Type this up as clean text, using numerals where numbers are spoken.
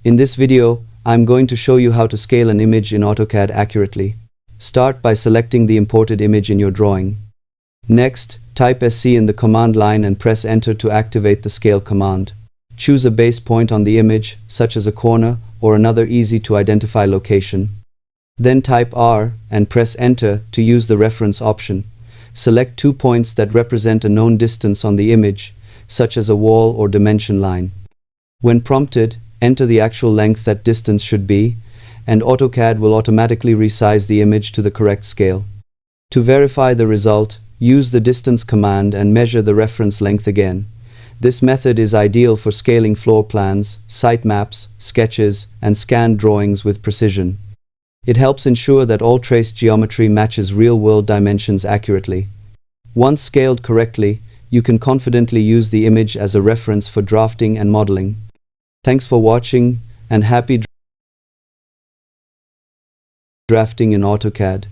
In this video, I'm going to show you how to scale an image in AutoCAD accurately. Start by selecting the imported image in your drawing. Next, type SC in the command line and press Enter to activate the scale command. Choose a base point on the image, such as a corner or another easy-to-identify location. Then type R and press Enter to use the reference option. Select 2 points that represent a known distance on the image, such as a wall or dimension line. When prompted, enter the actual length that distance should be, and AutoCAD will automatically resize the image to the correct scale. To verify the result, use the distance command and measure the reference length again. This method is ideal for scaling floor plans, site maps, sketches, and scanned drawings with precision. It helps ensure that all traced geometry matches real-world dimensions accurately. Once scaled correctly, you can confidently use the image as a reference for drafting and modeling. Thanks for watching, and happy drafting in AutoCAD.